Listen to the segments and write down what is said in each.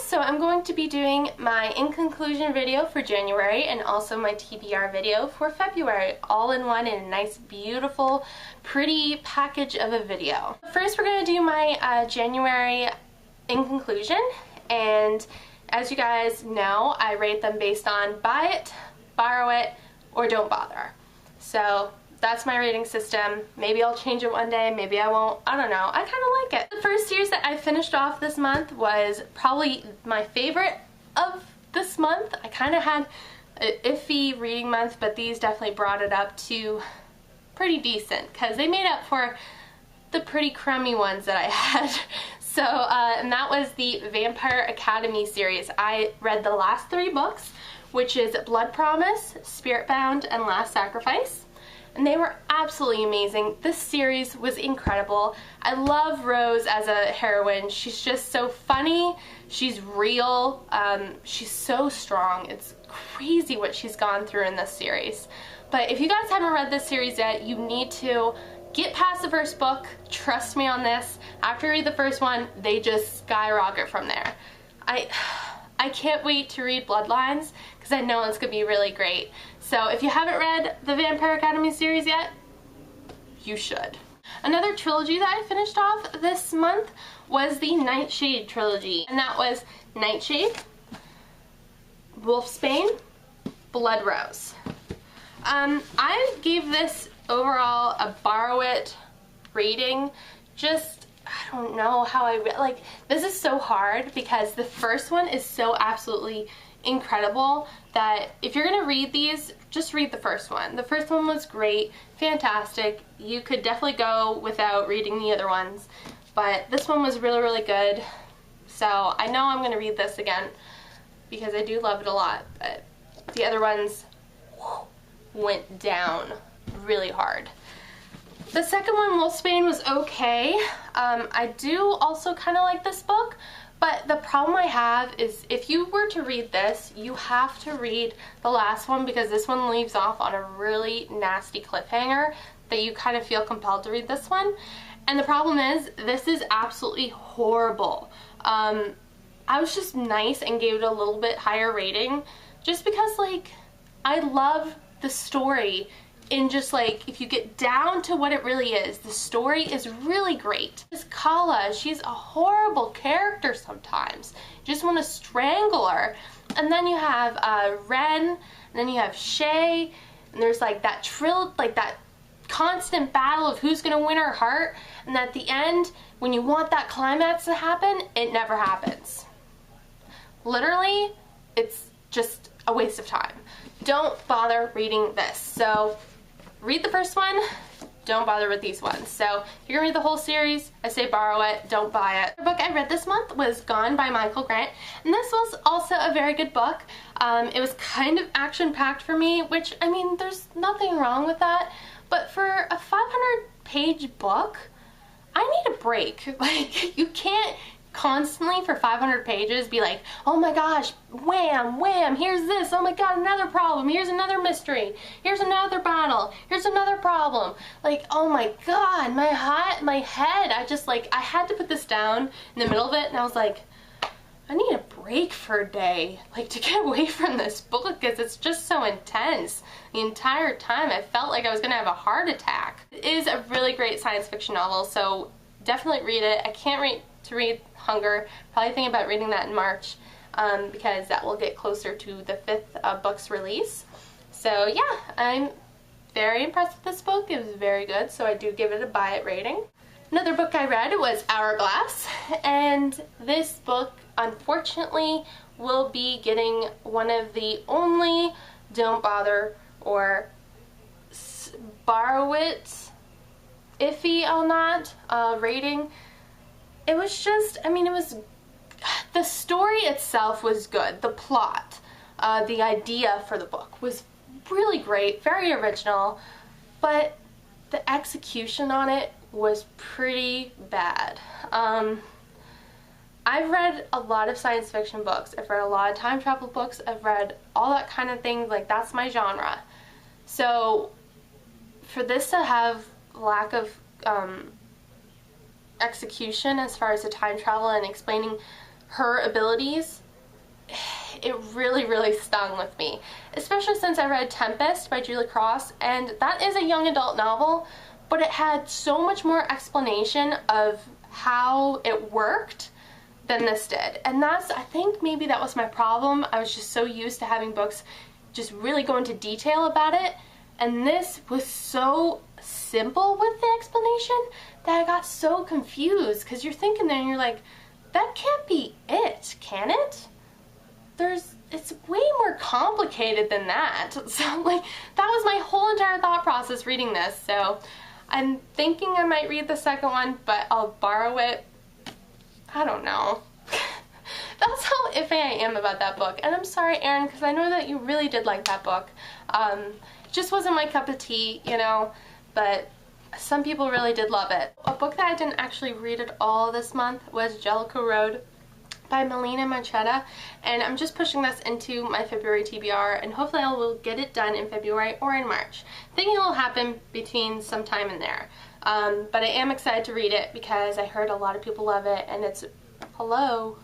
so I'm going to be doing my in conclusion video for January and also my TBR video for February, all in one in a nice, beautiful, pretty package of a video. First, we're going to do my January in conclusion, and as you guys know, I rate them based on buy it, borrow it, or don't bother. So that's my rating system. Maybe I'll change it one day, maybe I won't, I don't know. I kind of like it. The first series that I finished off this month was probably my favorite of this month. I kind of had an iffy reading month, but these definitely brought it up to pretty decent because they made up for the pretty crummy ones that I had. So, and that was the Vampire Academy series. I read the last 3 books, which is Blood Promise, Spiritbound, and Last Sacrifice. And they were absolutely amazing. This series was incredible. I love Rose as a heroine. She's just so funny. She's real. She's so strong. It's crazy what she's gone through in this series. But if you guys haven't read this series yet, you need to get past the first book. Trust me on this. After you read the first one, they just skyrocket from there. I can't wait to read Bloodlines because I know it's going to be really great. So if you haven't read the Vampire Academy series yet, you should. Another trilogy that I finished off this month was the Nightshade trilogy, and that was Nightshade, Wolfsbane, Blood Rose. I gave this overall a borrow it rating. Just, I don't know how like, this is so hard because the first one is so absolutely incredible that if you're gonna read these, just read the first one. The first one was great, fantastic. You could definitely go without reading the other ones, but this one was really, really good. So I know I'm gonna read this again because I do love it a lot, but the other ones went down really hard. The second one, Wolfsbane, was okay. I do also kind of like this book, but the problem I have is if you were to read this, you have to read the last one because this one leaves off on a really nasty cliffhanger that you kind of feel compelled to read this one. And the problem is, this is absolutely horrible. I was just nice and gave it a little bit higher rating just because, like, I love the story. In just like, if you get down to what it really is, the story is really great. This Kala, she's a horrible character sometimes. You just want to strangle her. And then you have Ren, and then you have Shay, and there's like that that constant battle of who's gonna win her heart, and at the end, when you want that climax to happen, it never happens. Literally, it's just a waste of time. Don't bother reading this. So read the first one, don't bother with these ones. So if you're gonna read the whole series, I say borrow it, don't buy it. The book I read this month was Gone by Michael Grant, and this was also a very good book. It was kind of action-packed for me, which, I mean, there's nothing wrong with that, but for a 500-page book, I need a break. Like, you can't constantly for 500 pages be like, oh my gosh, wham, wham, here's this, oh my god, another problem, here's another mystery, here's another battle, here's another problem. Like, oh my god, my head, I had to put this down in the middle of it, and I was like, I need a break for a day, like, to get away from this book because it's just so intense. The entire time I felt like I was gonna have a heart attack. It is a really great science fiction novel, so definitely read it. I can't wait to read Hunger. Probably thinking about reading that in March because that will get closer to the 5th book's release. So yeah, I'm very impressed with this book. It was very good, so I do give it a buy it rating. Another book I read was Hourglass, and this book unfortunately will be getting one of the only don't bother or borrow it, iffy on that rating. It was just, I mean, the story itself was good. The plot, the idea for the book was really great, very original, but the execution on it was pretty bad. I've read a lot of science fiction books. I've read a lot of time travel books. I've read all that kind of thing. Like, that's my genre. So for this to have lack of execution as far as the time travel and explaining her abilities, it really, really stung with me. Especially since I read Tempest by Julie Cross, and that is a young adult novel, but it had so much more explanation of how it worked than this did. And that's, I think maybe that was my problem. I was just so used to having books just really go into detail about it, and this was so simple with the explanation that I got so confused, because you're thinking there and you're like, that can't be it, can it? It's way more complicated than that. So like, that was my whole entire thought process reading this. So I'm thinking I might read the second one, but I'll borrow it. I don't know. That's how iffy I am about that book. And I'm sorry, Erin, because I know that you really did like that book. It just wasn't my cup of tea, you know, but some people really did love it. A book that I didn't actually read at all this month was Jellicoe Road by Melina Manchetta, and I'm just pushing this into my February TBR, and hopefully I will get it done in February or in March. Thinking it will happen between some time in there. But I am excited to read it because I heard a lot of people love it, and it's, hello,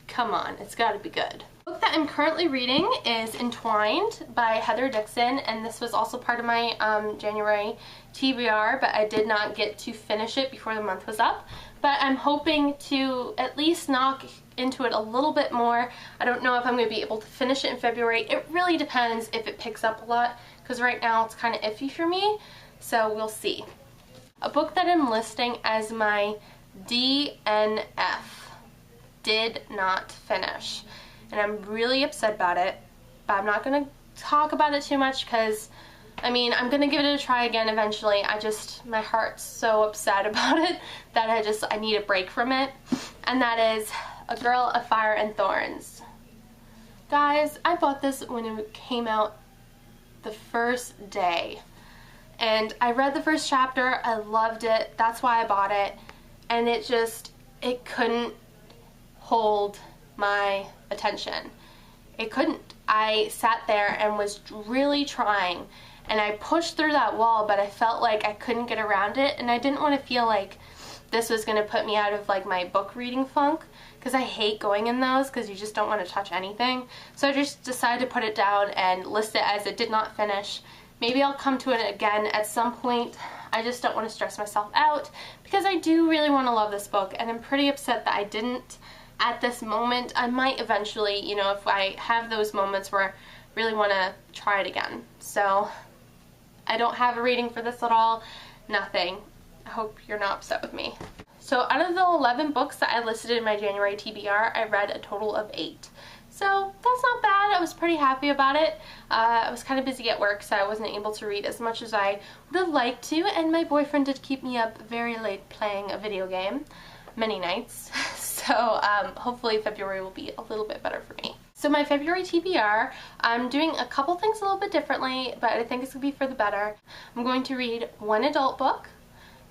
come on, it's gotta be good. The book that I'm currently reading is Entwined by Heather Dixon, and this was also part of my January TBR, but I did not get to finish it before the month was up. But I'm hoping to at least knock into it a little bit more. I don't know if I'm going to be able to finish it in February. It really depends if it picks up a lot, because right now it's kind of iffy for me, so we'll see. A book that I'm listing as my DNF did not finish, and I'm really upset about it, but I'm not going to talk about it too much because, I mean, I'm going to give it a try again eventually. My heart's so upset about it that I need a break from it. And that is A Girl of Fire and Thorns. Guys, I bought this when it came out the first day. And I read the first chapter, I loved it, that's why I bought it. And it couldn't hold my attention. It couldn't. I sat there and was really trying, and I pushed through that wall, but I felt like I couldn't get around it, and I didn't want to feel like this was going to put me out of like my book reading funk, because I hate going in those because you just don't want to touch anything. So I just decided to put it down and list it as it did not finish. Maybe I'll come to it again at some point. I just don't want to stress myself out because I do really want to love this book, and I'm pretty upset that I didn't at this moment. I might eventually, you know, if I have those moments where I really want to try it again. So I don't have a rating for this at all. Nothing. I hope you're not upset with me. So out of the 11 books that I listed in my January TBR, I read a total of 8. So that's not bad. I was pretty happy about it. I was kind of busy at work, so I wasn't able to read as much as I would have liked to, and my boyfriend did keep me up very late playing a video game, many nights. So hopefully February will be a little bit better for me. So my February TBR, I'm doing a couple things a little bit differently, but I think it's going to be for the better. I'm going to read one adult book,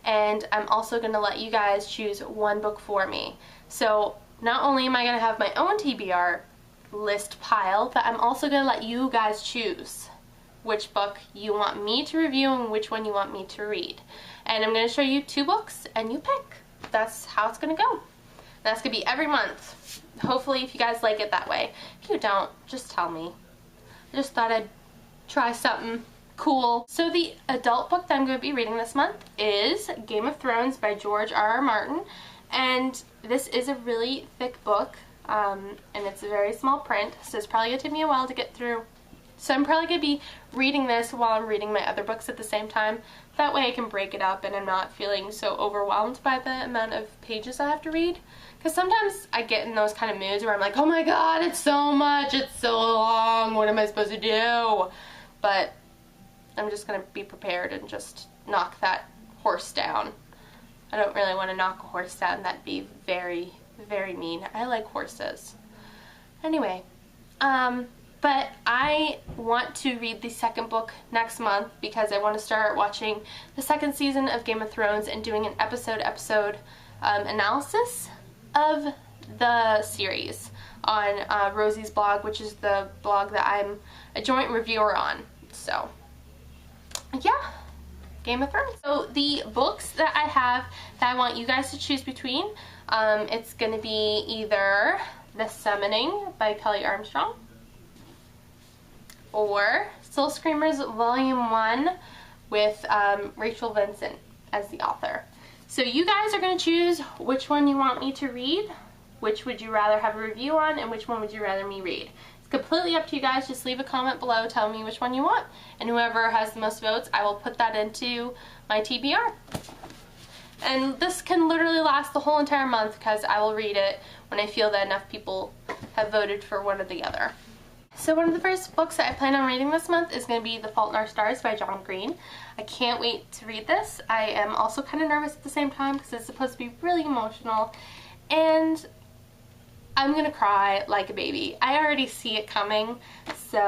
and I'm also going to let you guys choose one book for me. So not only am I going to have my own TBR list pile, but I'm also going to let you guys choose which book you want me to review and which one you want me to read. And I'm going to show you 2 books, and you pick. That's how it's going to go. That's going to be every month. Hopefully if you guys like it that way. If you don't, just tell me. I just thought I'd try something cool. So the adult book that I'm going to be reading this month is Game of Thrones by George R.R. Martin. And this is a really thick book, and it's a very small print, so it's probably going to take me a while to get through. So I'm probably going to be reading this while I'm reading my other books at the same time. That way I can break it up and I'm not feeling so overwhelmed by the amount of pages I have to read. Because sometimes I get in those kind of moods where I'm like, oh my god, it's so much, it's so long, what am I supposed to do? But I'm just going to be prepared and just knock that horse down. I don't really want to knock a horse down, that'd be very, very mean. I like horses. Anyway, but I want to read the second book next month because I want to start watching the second season of Game of Thrones and doing an episode analysis of the series on Rosie's blog, which is the blog that I'm a joint reviewer on. So, yeah. Game of Thrones. So the books that I have that I want you guys to choose between It's going to be either The Summoning by Kelly Armstrong or Soul Screamers Volume 1 with Rachel Vincent as the author. So you guys are going to choose which one you want me to read, which would you rather have a review on, and which one would you rather me read. It's completely up to you guys. Just leave a comment below telling me which one you want, and whoever has the most votes, I will put that into my TBR. And this can literally last the whole entire month because I will read it when I feel that enough people have voted for one or the other. So one of the first books that I plan on reading this month is going to be The Fault in Our Stars by John Green. I can't wait to read this. I am also kind of nervous at the same time because it's supposed to be really emotional, and I'm going to cry like a baby. I already see it coming, so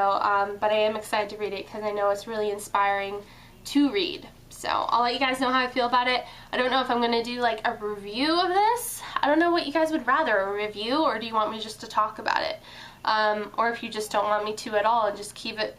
but I am excited to read it because I know it's really inspiring to read. So I'll let you guys know how I feel about it. I don't know if I'm going to do like a review of this. I don't know what you guys would rather, a review, or do you want me just to talk about it? Or if you just don't want me to at all and just keep it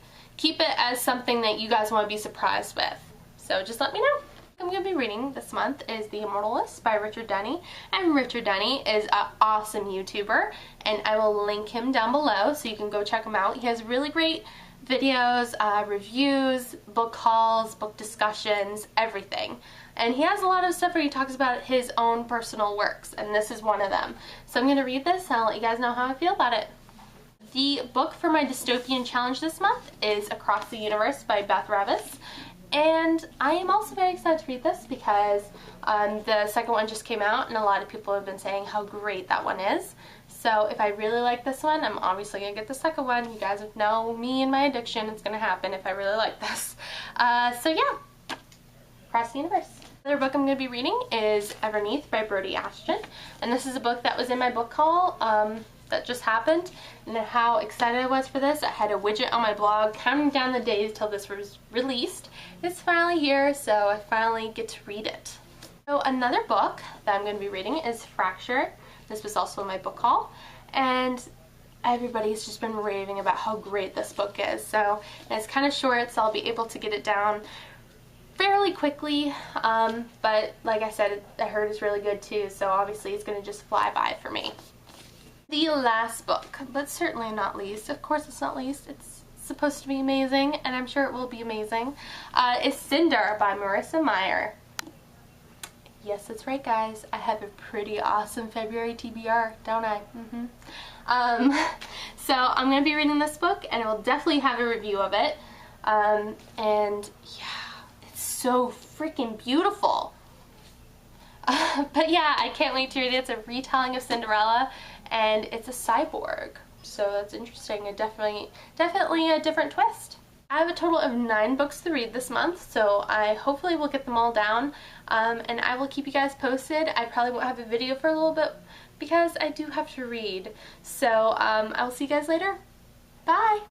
as something that you guys want to be surprised with. So just let me know. I'm going to be reading this month is The Immortalist by Richard Denny, and Richard Denny is an awesome YouTuber, and I will link him down below so you can go check him out. He has really great videos, reviews, book hauls, book discussions, everything. And he has a lot of stuff where he talks about his own personal works, and this is one of them. So I'm going to read this and I'll let you guys know how I feel about it. The book for my dystopian challenge this month is Across the Universe by Beth Revis. And I am also very excited to read this because the second one just came out and a lot of people have been saying how great that one is. So if I really like this one, I'm obviously going to get the second one. You guys know me and my addiction. It's going to happen if I really like this. So yeah, Across the Universe. The other book I'm going to be reading is Everneath by Brody Ashton. And this is a book that was in my book haul that just happened, and how excited I was for this. I had a widget on my blog counting down the days till this was released. It's finally here, so I finally get to read it. So another book that I'm going to be reading is Fracture. This was also in my book haul, and everybody's just been raving about how great this book is. So it's kind of short, so I'll be able to get it down fairly quickly, but like I said, I heard it's really good too, so obviously it's going to just fly by for me. The last book, but certainly not least, of course it's not least, it's supposed to be amazing, and I'm sure it will be amazing, is Cinder by Marissa Meyer. Yes, that's right guys, I have a pretty awesome February TBR, don't I? So I'm going to be reading this book, and I will definitely have a review of it, and yeah, it's so freaking beautiful. But yeah, I can't wait to read it. It's a retelling of Cinderella, and it's a cyborg, so that's interesting, and definitely a different twist. I have a total of 9 books to read this month, so I hopefully will get them all down, and I will keep you guys posted. I probably won't have a video for a little bit because I do have to read, so I will see you guys later. Bye!